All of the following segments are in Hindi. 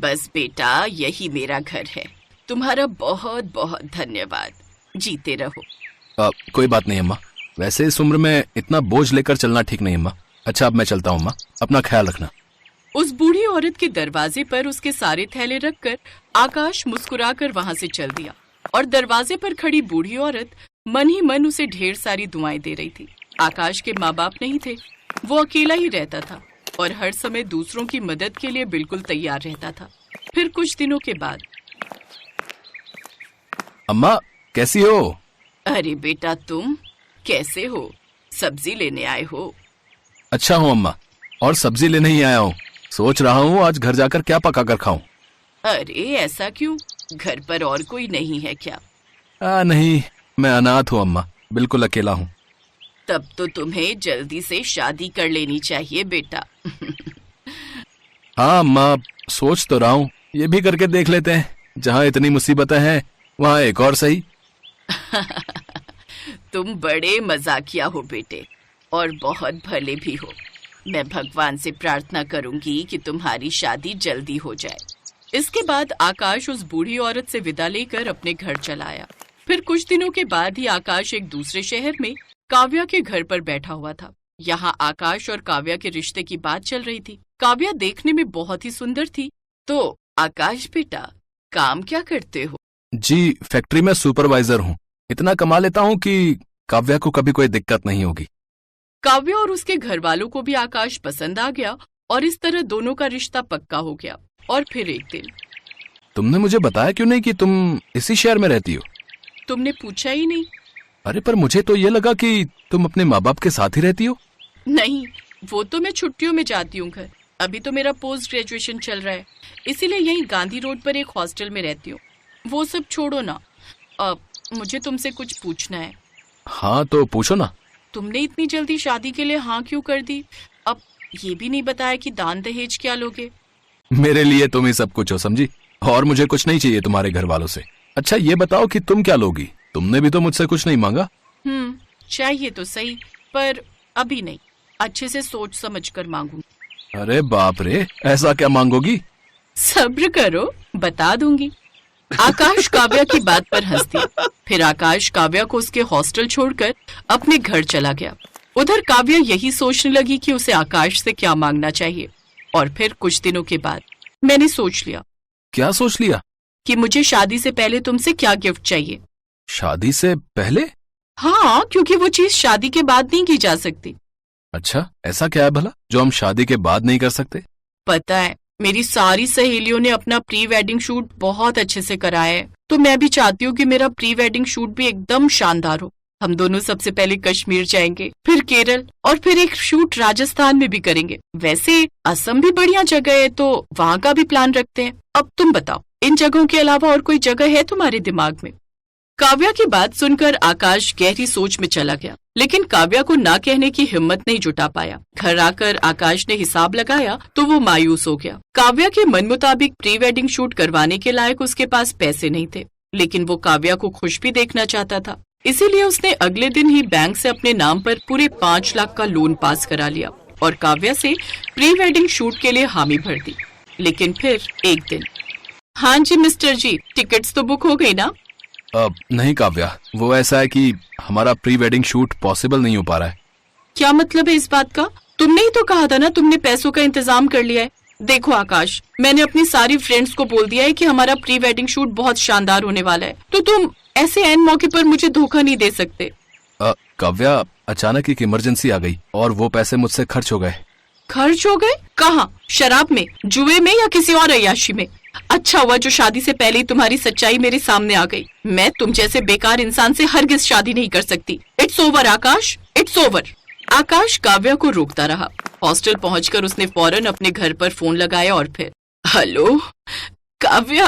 बस बेटा, यही मेरा घर है। तुम्हारा बहुत बहुत धन्यवाद। जीते रहो। कोई बात नहीं अम्मा, वैसे इस उम्र में इतना बोझ लेकर चलना ठीक नहीं अम्मा। अच्छा, अब मैं चलता हूँ अम्मा, अपना ख्याल रखना। उस बूढ़ी औरत के दरवाजे पर उसके सारे थैले रखकर आकाश मुस्कुराकर वहां से चल दिया और दरवाजे पर खड़ी बूढ़ी औरत मन ही मन उसे ढेर सारी दुआएं दे रही थी। आकाश के माँ बाप नहीं थे, वो अकेला ही रहता था और हर समय दूसरों की मदद के लिए बिल्कुल तैयार रहता था। फिर कुछ दिनों के बाद, अम्मा कैसी हो? अरे बेटा, तुम कैसे हो? सब्जी लेने आए हो? अच्छा हूँ अम्मा, और सब्जी लेने ही आया हूँ। सोच रहा हूँ आज घर जाकर क्या पका कर खाऊं। अरे ऐसा क्यों? घर पर और कोई नहीं है क्या? नहीं, मैं अनाथ हूँ अम्मा, बिल्कुल अकेला हूँ। तब तो तुम्हें जल्दी से शादी कर लेनी चाहिए बेटा। हाँ अम्मा, सोच तो रहा हूँ, ये भी करके देख लेते हैं। जहाँ इतनी मुसीबतें हैं वहाँ एक और सही। तुम बड़े मजाकिया हो बेटे, और बहुत भले भी हो। मैं भगवान से प्रार्थना करूंगी कि तुम्हारी शादी जल्दी हो जाए। इसके बाद आकाश उस बूढ़ी औरत से विदा लेकर अपने घर चला आया। फिर कुछ दिनों के बाद ही आकाश एक दूसरे शहर में काव्या के घर पर बैठा हुआ था। यहाँ आकाश और काव्या के रिश्ते की बात चल रही थी। काव्या देखने में बहुत ही सुंदर थी। तो आकाश बेटा, काम क्या करते हो? जी, फैक्ट्री में सुपरवाइजर हूँ। इतना कमा लेता हूँ कि काव्या को कभी कोई दिक्कत नहीं होगी। काव्या और उसके घर वालों को भी आकाश पसंद आ गया और इस तरह दोनों का रिश्ता पक्का हो गया। और फिर एक दिन, तुमने मुझे बताया क्यों नहीं कि तुम इसी शहर में रहती हो? तुमने पूछा ही नहीं। अरे पर मुझे तो ये लगा कि तुम अपने माँ बाप के साथ ही रहती हो। नहीं, वो तो मैं छुट्टियों में जाती हूँ घर। अभी तो मेरा पोस्ट ग्रेजुएशन चल रहा है, इसीलिए यहीं गांधी रोड पर एक हॉस्टल में रहती हूँ। वो सब छोड़ो ना, अब मुझे तुमसे कुछ पूछना है। हाँ तो पूछो ना। तुमने इतनी जल्दी शादी के लिए हाँ क्यों कर दी? अब ये भी नहीं बताया कि दान दहेज क्या लोगे। मेरे लिए तुम ही सब कुछ हो समझी, और मुझे कुछ नहीं चाहिए तुम्हारे घर वालों से। अच्छा ये बताओ कि तुम क्या लोगी? तुमने भी तो मुझसे कुछ नहीं मांगा। चाहिए तो सही, पर अभी नहीं, अच्छे से सोच समझ कर मांगूंगी। अरे बाप रे, ऐसा क्या मांगोगी? सब्र करो, बता दूंगी। आकाश काव्या की बात पर हंस दिया। फिर आकाश काव्या को उसके हॉस्टल छोड़कर अपने घर चला गया। उधर काव्या यही सोचने लगी कि उसे आकाश से क्या मांगना चाहिए। और फिर कुछ दिनों के बाद मैंने सोच लिया। क्या सोच लिया? कि मुझे शादी से पहले तुमसे क्या गिफ्ट चाहिए। शादी से पहले? हाँ, क्योंकि वो चीज शादी के बाद नहीं की जा सकती। अच्छा, ऐसा क्या है भला जो हम शादी के बाद नहीं कर सकते? पता है, मेरी सारी सहेलियों ने अपना प्री वेडिंग शूट बहुत अच्छे से कराया है, तो मैं भी चाहती हूँ कि मेरा प्री वेडिंग शूट भी एकदम शानदार हो। हम दोनों सबसे पहले कश्मीर जाएंगे, फिर केरल, और फिर एक शूट राजस्थान में भी करेंगे। वैसे असम भी बढ़िया जगह है, तो वहाँ का भी प्लान रखते हैं। अब तुम बताओ, इन जगहों के अलावा और कोई जगह है तुम्हारे दिमाग में? काव्या की बात सुनकर आकाश गहरी सोच में चला गया, लेकिन काव्या को ना कहने की हिम्मत नहीं जुटा पाया। घर आकर आकाश ने हिसाब लगाया तो वो मायूस हो गया। काव्या के मन मुताबिक प्री वेडिंग शूट करवाने के लायक उसके पास पैसे नहीं थे, लेकिन वो काव्या को खुश भी देखना चाहता था। इसीलिए उसने अगले दिन ही बैंक से अपने नाम पर पूरे 5 लाख का लोन पास करा लिया और काव्या से प्री वेडिंग शूट के लिए हामी भर दी। लेकिन फिर एक दिन, हाँ जी मिस्टर जी, टिकट्स तो बुक हो गई ना? नहीं काव्या, वो ऐसा है कि हमारा प्री वेडिंग शूट पॉसिबल नहीं हो पा रहा है। क्या मतलब है इस बात का? तुमने ही तो कहा था ना तुमने पैसों का इंतजाम कर लिया है। देखो आकाश, मैंने अपनी सारी फ्रेंड्स को बोल दिया है कि हमारा प्री वेडिंग शूट बहुत शानदार होने वाला है, तो तुम ऐसे ऐन मौके पर मुझे धोखा नहीं दे सकते। काव्या, अचानक एक इमरजेंसी आ गई और वो पैसे मुझसे खर्च हो गए। खर्च हो गए? कहाँ? शराब में, जुए में, या किसी और अय्याशी में? अच्छा हुआ जो शादी से पहले ही तुम्हारी सच्चाई मेरे सामने आ गई। मैं तुम जैसे बेकार इंसान से हरगिज शादी नहीं कर सकती। It's over Akash, it's over. Akash Kavya को रोकता रहा। हॉस्टल पहुंचकर उसने फौरन अपने घर पर फोन लगाया और फिर, हेलो काव्या,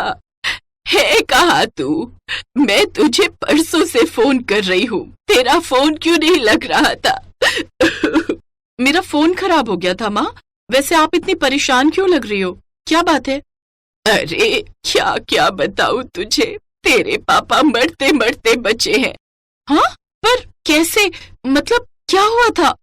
है कहाँ तू? मैं तुझे परसों से फोन कर रही हूँ, तेरा फोन क्यों नहीं लग रहा था? मेरा फोन खराब हो गया था माँ। वैसे आप इतनी परेशान क्यों लग रही हो, क्या बात है? अरे क्या क्या बताऊं तुझे, तेरे पापा मरते मरते बचे हैं। हाँ, पर कैसे? मतलब क्या हुआ था?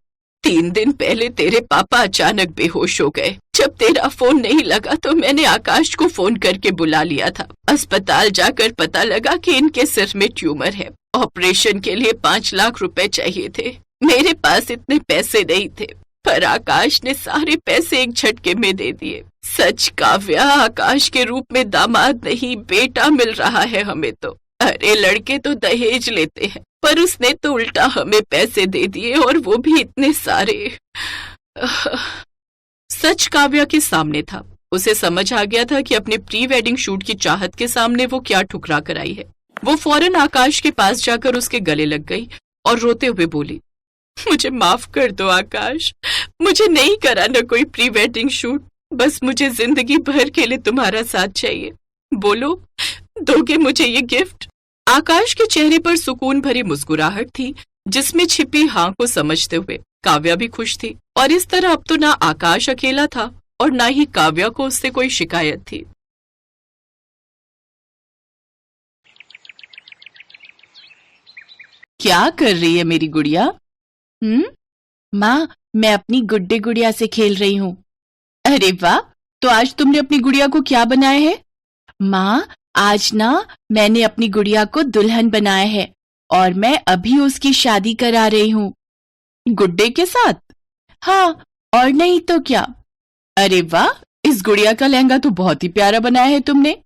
3 दिन पहले तेरे पापा अचानक बेहोश हो गए जब तेरा फोन नहीं लगा तो मैंने आकाश को फोन करके बुला लिया था। अस्पताल जाकर पता लगा कि इनके सिर में ट्यूमर है। ऑपरेशन के लिए 5 लाख रुपए चाहिए थे। मेरे पास इतने पैसे नहीं थे, पर आकाश ने सारे पैसे एक झटके में दे दिए। सच काव्या, आकाश के रूप में दामाद नहीं बेटा मिल रहा है हमें तो। अरे लड़के तो दहेज लेते हैं, पर उसने तो उल्टा हमें पैसे दे दिए, और वो भी इतने सारे। सच काव्या के सामने था। उसे समझ आ गया था कि अपने प्री वेडिंग शूट की चाहत के सामने वो क्या ठुकरा कर आई है। वो फौरन आकाश के पास जाकर उसके गले लग गई और रोते हुए बोली, मुझे माफ कर दो आकाश, मुझे नहीं कराना कोई प्री वेडिंग शूट। बस मुझे जिंदगी भर के लिए तुम्हारा साथ चाहिए। बोलो, दोगे मुझे ये गिफ्ट? आकाश के चेहरे पर सुकून भरी मुस्कुराहट थी, जिसमें छिपी हाँ को समझते हुए काव्या भी खुश थी। और इस तरह अब तो ना आकाश अकेला था और ना ही काव्या को उससे कोई शिकायत थी। क्या कर रही है मेरी गुड़िया? माँ, मैं अपनी गुड्डे गुड़िया से खेल रही हूँ। अरे वाह, तो आज तुमने अपनी गुड़िया को क्या बनाया है? माँ, आज ना मैंने अपनी गुड़िया को दुल्हन बनाया है और मैं अभी उसकी शादी करा रही हूँ। गुड्डे के साथ? हाँ, और नहीं तो क्या। अरे वाह, इस गुड़िया का लहंगा तो बहुत ही प्यारा बनाया है तुमने।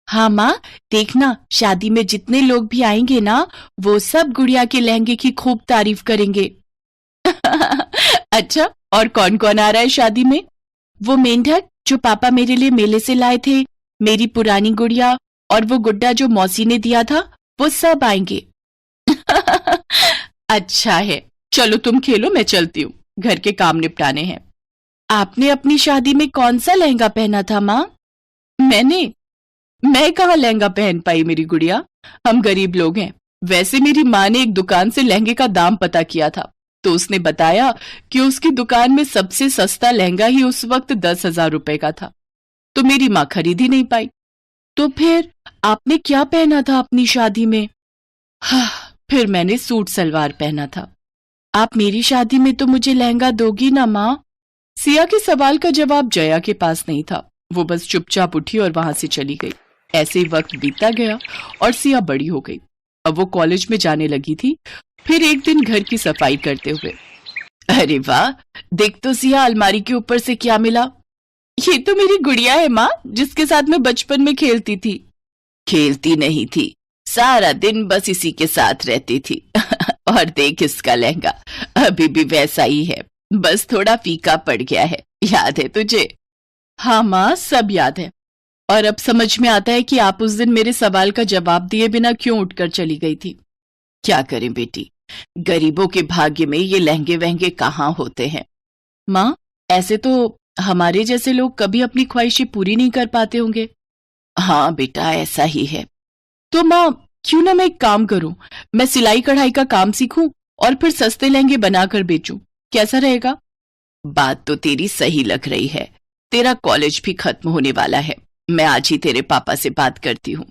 हाँ माँ, देखना शादी में जितने लोग भी आएंगे ना, वो सब गुड़िया के लहंगे की खूब तारीफ करेंगे। अच्छा, और कौन कौन आ रहा है शादी में? वो मेंढक जो पापा मेरे लिए मेले से लाए थे, मेरी पुरानी गुड़िया और वो गुड्डा जो मौसी ने दिया था, वो सब आएंगे। अच्छा है, चलो तुम खेलो, मैं चलती हूँ, घर के काम निपटाने हैं। आपने अपनी शादी में कौन सा लहंगा पहना था माँ? मैं कहाँ लहंगा पहन पाई मेरी गुड़िया, हम गरीब लोग हैं। वैसे मेरी माँ ने एक दुकान से लहंगे का दाम पता किया था, तो उसने बताया कि उसकी दुकान में सबसे सस्ता लहंगा ही उस वक्त 10,000 रुपए का था, तो मेरी माँ खरीद ही नहीं पाई। तो फिर आपने क्या पहना था अपनी शादी में? हाँ, फिर मैंने सूट सलवार पहना था। आप मेरी शादी में तो मुझे लहंगा दोगी ना माँ? सिया के सवाल का जवाब जया के पास नहीं था। वो बस चुपचाप उठी और वहां से चली गई। ऐसे ही वक्त बीतता गया और सिया बड़ी हो गई। अब वो कॉलेज में जाने लगी थी। फिर एक दिन घर की सफाई करते हुए, अरे वाह, देख तो सिया, अलमारी के ऊपर से क्या मिला? ये तो मेरी गुड़िया है माँ, जिसके साथ मैं बचपन में खेलती थी। खेलती नहीं थी, सारा दिन बस इसी के साथ रहती थी। और देख इसका लहंगा अभी भी वैसा ही है, बस थोड़ा फीका पड़ गया है। याद है तुझे? हाँ माँ, सब याद है। और अब समझ में आता है कि आप उस दिन मेरे सवाल का जवाब दिए बिना क्यों उठकर चली गई थी। क्या करें बेटी, गरीबों के भाग्य में ये लहंगे वहंगे कहाँ होते हैं। माँ, ऐसे तो हमारे जैसे लोग कभी अपनी ख्वाहिशें पूरी नहीं कर पाते होंगे। हाँ बेटा, ऐसा ही है। तो माँ, क्यों ना मैं एक काम करूं, मैं सिलाई कढ़ाई का काम सीखूं और फिर सस्ते लहंगे बनाकर बेचूं, कैसा रहेगा? बात तो तेरी सही लग रही है। तेरा कॉलेज भी खत्म होने वाला है, मैं आज ही तेरे पापा से बात करती हूँ।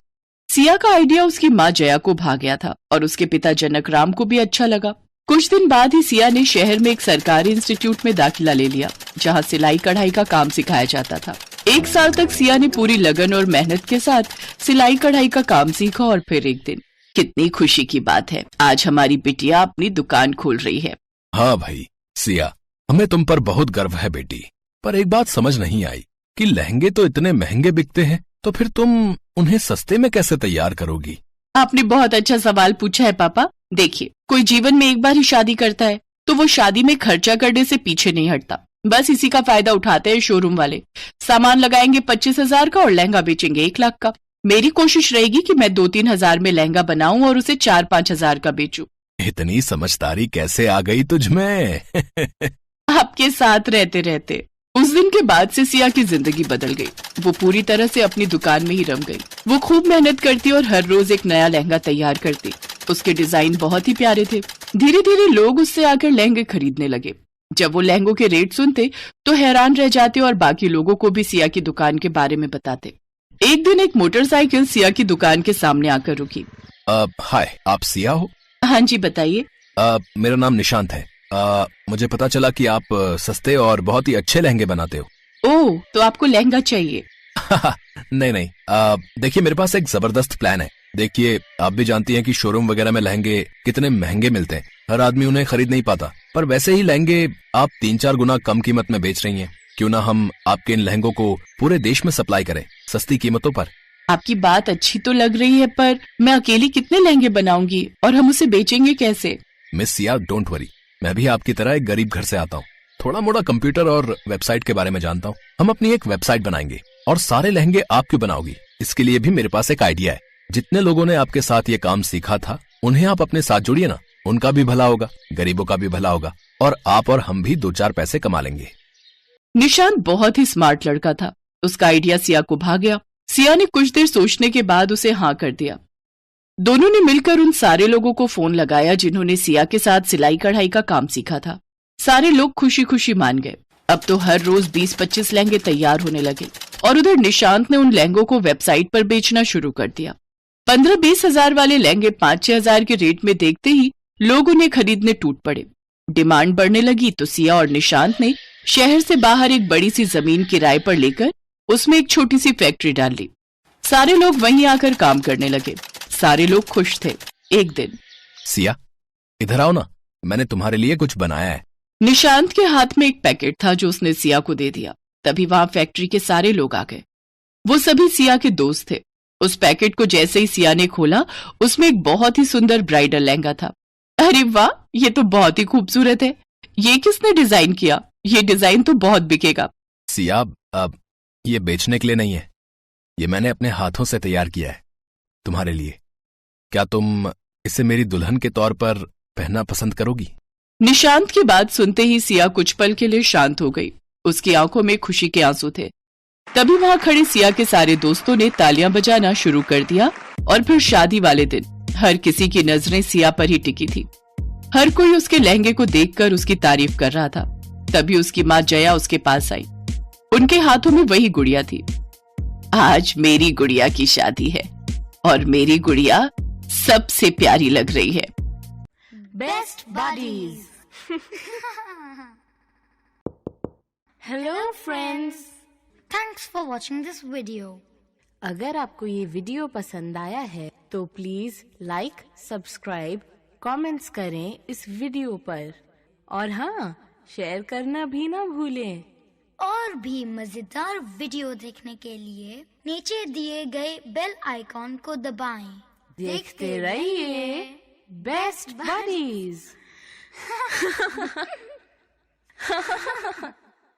सिया का आइडिया उसकी माँ जया को भा गया था और उसके पिता जनक राम को भी अच्छा लगा। कुछ दिन बाद ही सिया ने शहर में एक सरकारी इंस्टीट्यूट में दाखिला ले लिया, जहाँ सिलाई कढ़ाई का काम सिखाया जाता था। 1 साल तक सिया ने पूरी लगन और मेहनत के साथ सिलाई कढ़ाई का काम सीखा और फिर एक दिन, कितनी खुशी की बात है, आज हमारी बिटिया अपनी दुकान खोल रही है। हाँ भाई सिया, हमें तुम पर बहुत गर्व है बेटी, पर एक बात समझ नहीं आई कि लहंगे तो इतने महंगे बिकते हैं, तो फिर तुम उन्हें सस्ते में कैसे तैयार करोगी? आपने बहुत अच्छा सवाल पूछा है पापा। देखिए, कोई जीवन में एक बार ही शादी करता है, तो वो शादी में खर्चा करने से पीछे नहीं हटता। बस इसी का फायदा उठाते हैं शोरूम वाले। सामान लगाएंगे 25,000 का और लहंगा बेचेंगे 1 लाख का। मेरी कोशिश रहेगी कि मैं 2-3 हजार में लहंगा बनाऊं और उसे 4-5 हजार का बेचूं। इतनी समझदारी कैसे आ गई तुझमें? आपके साथ रहते रहते। उस दिन के बाद से सिया की जिंदगी बदल गई। वो पूरी तरह से अपनी दुकान में ही रम गई। वो खूब मेहनत करती और हर रोज एक नया लहंगा तैयार करती। उसके डिजाइन बहुत ही प्यारे थे। धीरे धीरे लोग उससे आकर लहंगे खरीदने लगे। जब वो लहंगों के रेट सुनते तो हैरान रह जाते और बाकी लोगों को भी सिया की दुकान के बारे में बताते। एक दिन एक मोटरसाइकिल सिया की दुकान के सामने आकर रुकी। हाय, आप सिया हो? हाँ जी, बताइए। मेरा नाम निशांत है। मुझे पता चला कि आप सस्ते और बहुत ही अच्छे लहंगे बनाते हो। ओह, तो आपको लहंगा चाहिए। नहीं नहीं, देखिए मेरे पास एक जबरदस्त प्लान है। देखिए आप भी जानती हैं कि शोरूम वगैरह में लहंगे कितने महंगे मिलते हैं, हर आदमी उन्हें खरीद नहीं पाता। पर वैसे ही लहंगे आप 3-4 गुना कम कीमत में बेच रही हैं, क्यों ना हम आपके इन लहंगों को पूरे देश में सप्लाई करें सस्ती कीमतों पर। आपकी बात अच्छी तो लग रही है, पर मैं अकेली कितने लहंगे बनाऊंगी और हम उसे बेचेंगे कैसे? मिस सिया, डोंट वरी, मैं भी आपकी तरह एक गरीब घर से आता हूँ, थोड़ा मोड़ा कंप्यूटर और वेबसाइट के बारे में जानता हूँ। हम अपनी एक वेबसाइट बनाएंगे और सारे लहंगे आप क्यों बनाओगी, इसके लिए भी मेरे पास एक आइडिया है। जितने लोगों ने आपके साथ ये काम सीखा था उन्हें आप अपने साथ जोड़िए ना, उनका भी भला होगा, गरीबों का भी भला होगा, और आप और हम भी 2-4 पैसे कमा लेंगे। निशांत बहुत ही स्मार्ट लड़का था, उसका आइडिया सिया को भा गया। सिया ने कुछ देर सोचने के बाद उसे हाँ कर दिया। दोनों ने मिलकर उन सारे लोगों को फोन लगाया जिन्होंने सिया के साथ सिलाई कढ़ाई का काम सीखा था। सारे लोग खुशी खुशी मान गए। अब तो हर रोज 20-25 लहंगे तैयार होने लगे और उधर निशांत ने उन लहंगों को वेबसाइट पर बेचना शुरू कर दिया। 15-20 हजार वाले लहंगे 5-6 हजार के रेट में देखते ही लोग उन्हें खरीदने टूट पड़े। डिमांड बढ़ने लगी तो सिया और निशांत ने शहर से बाहर एक बड़ी सी जमीन किराए पर लेकर उसमें एक छोटी सी फैक्ट्री डाल ली। सारे लोग वहीं आकर काम करने लगे। सारे लोग खुश थे। एक दिन, सिया इधर आओ ना, मैंने तुम्हारे लिए कुछ बनाया है। निशांत के हाथ में एक पैकेट था जो उसने सिया को दे दिया। तभी वहां फैक्ट्री के सारे लोग आ गए। वो सभी सिया के दोस्त थे। उस पैकेट को जैसे ही सिया ने खोला, उसमें एक बहुत ही सुंदर ब्राइडल लहंगा था। अरे वाह, ये तो बहुत ही खूबसूरत है। ये किसने डिजाइन किया? ये डिजाइन तो बहुत बिकेगा। सिया, अब ये बेचने के लिए नहीं है, ये मैंने अपने हाथों से तैयार किया है तुम्हारे लिए। क्या तुम इसे मेरी दुल्हन के तौर पर पहनना पसंद करोगी? निशांत की बात सुनते ही सिया कुछ पल के लिए शांत हो गई। उसकी आंखों में खुशी के आंसू थे। तभी वहां खड़े सिया के सारे दोस्तों ने तालियां बजाना शुरू कर दिया और फिर शादी वाले दिन हर किसी की नजरें सिया पर ही टिकी थी। हर कोई उसके लहंगे को देखकर उसकी तारीफ कर रहा था। तभी उसकी माँ जया उसके पास आई। उनके हाथों में वही गुड़िया थी। आज मेरी गुड़िया की शादी है और मेरी गुड़िया सबसे प्यारी लग रही है। Best buddies. Hello friends. Thanks for watching this video. अगर आपको ये वीडियो पसंद आया है तो प्लीज लाइक, सब्सक्राइब, कमेंट्स करें इस वीडियो पर और हाँ, शेयर करना भी ना भूलें। और भी मजेदार वीडियो देखने के लिए नीचे दिए गए बेल आइकॉन को दबाएं। देखते रहिए बेस्ट बडीज।